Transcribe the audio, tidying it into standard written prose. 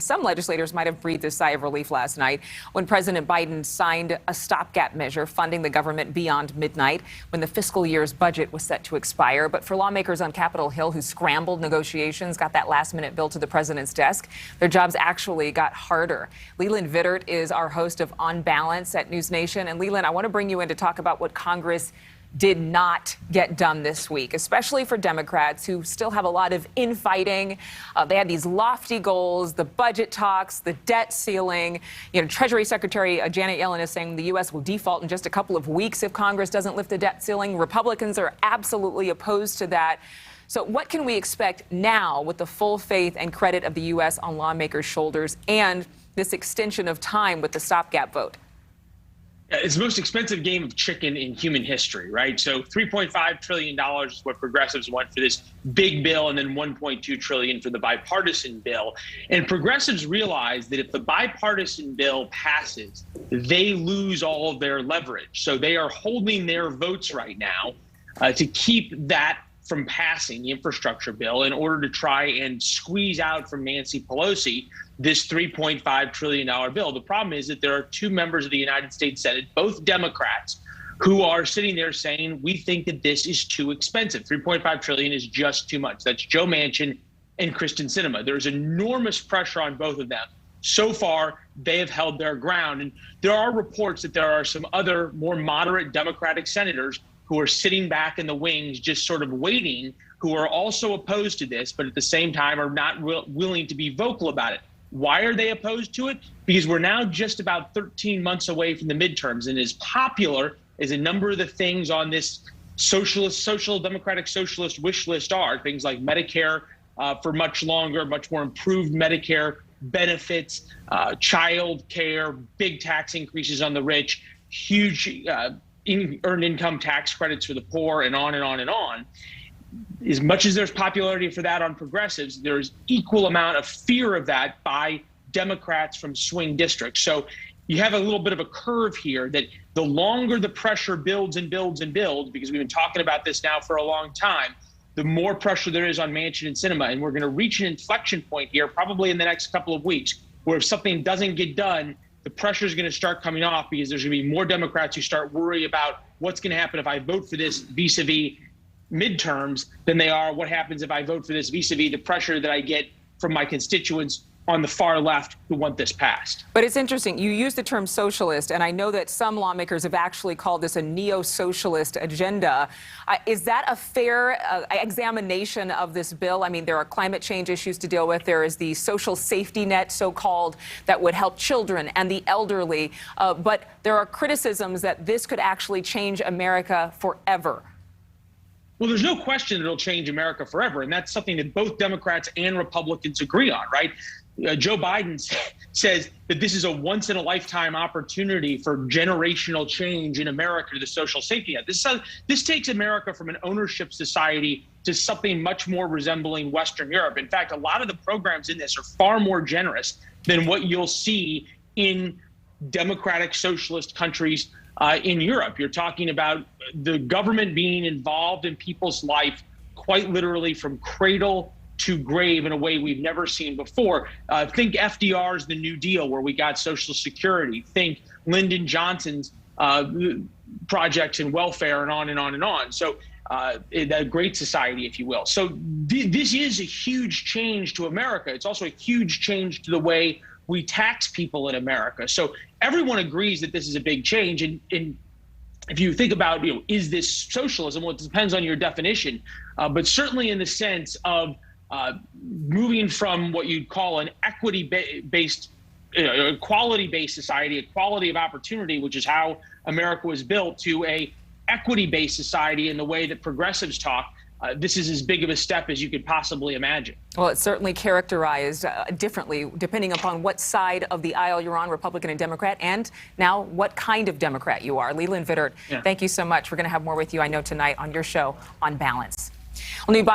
Some legislators might have breathed a sigh of relief last night when President Biden signed a stopgap measure funding the government beyond midnight when the fiscal year's budget was set to expire. But for lawmakers on Capitol Hill who scrambled negotiations, got that last-minute bill to the president's desk, their jobs actually got harder. Leland Vittert is our host of On Balance at News Nation. And Leland, I want to bring you in to talk about what Congress did not get done this week, especially for Democrats who still have a lot of infighting. They had these lofty goals, the budget talks, the debt ceiling. Treasury Secretary Janet Yellen is saying the U.S. will default in just a couple of weeks if Congress doesn't lift the debt ceiling. Republicans are absolutely opposed to that. So what can we expect now with the full faith and credit of the U.S. on lawmakers' shoulders and this extension of time with the stopgap vote? It's the most expensive game of chicken in human history, right? So $3.5 trillion is what progressives want for this big bill, and then $1.2 trillion for the bipartisan bill. And progressives realize that if the bipartisan bill passes, they lose all of their leverage. So they are holding their votes right now to keep that from passing, the infrastructure bill, in order to try and squeeze out from Nancy Pelosi this $3.5 trillion bill. The problem is that there are two members of the United States Senate, both Democrats, who are sitting there saying, we think that this is too expensive. $3.5 trillion is just too much. That's Joe Manchin and Kyrsten Sinema. There's enormous pressure on both of them. So far, they have held their ground. And there are reports that there are some other more moderate Democratic senators who are sitting back in the wings, just sort of waiting, who are also opposed to this, but at the same time are not willing to be vocal about it. Why are they opposed to it? Because we're now just about 13 months away from the midterms, and as popular as a number of the things on this social democratic socialist wish list are, things like Medicare for much longer, much more improved Medicare benefits, child care, big tax increases on the rich, huge earned income tax credits for the poor, and on and on and on. As much as there's popularity for that on progressives, there's equal amount of fear of that by Democrats from swing districts. So you have a little bit of a curve here that the longer the pressure builds and builds and builds, because we've been talking about this now for a long time, the more pressure there is on Manchin and Sinema. And we're going to reach an inflection point here probably in the next couple of weeks, where if something doesn't get done, the pressure is going to start coming off, because there's going to be more Democrats who start worrying about what's going to happen if I vote for this vis-a-vis midterms than they are what happens if I vote for this vis-a-vis the pressure that I get from my constituents on the far left who want this passed. But it's interesting. You use the term socialist, and I know that some lawmakers have actually called this a neo-socialist agenda. Is that a fair examination of this bill? I mean, there are climate change issues to deal with. There is the social safety net, so-called, that would help children and the elderly. But there are criticisms that this could actually change America forever. Well, there's no question it'll change America forever, and that's something that both Democrats and Republicans agree on, right? Joe Biden says that this is a once-in-a-lifetime opportunity for generational change in America to the social safety net. This takes America from an ownership society to something much more resembling Western Europe. In fact, a lot of the programs in this are far more generous than what you'll see in democratic socialist countries in Europe. You're talking about the government being involved in people's life quite literally from cradle to grave in a way we've never seen before. Think FDR's The New Deal, where we got Social Security. Think Lyndon Johnson's projects in welfare, and on and on and on. So the Great Society, if you will. So this is a huge change to America. It's also a huge change to the way we tax people in America. So everyone agrees that this is a big change. And if you think about, is this socialism? Well, it depends on your definition. But certainly in the sense of moving from what you'd call an equity-based, equality-based society, equality of opportunity, which is how America was built, to a equity-based society in the way that progressives talk. This is as big of a step as you could possibly imagine. Well, it's certainly characterized differently depending upon what side of the aisle you're on, Republican and Democrat, and now what kind of Democrat you are. Leland Vittert, Thank you so much. We're going to have more with you, I know, tonight on your show, On Balance. Well, new body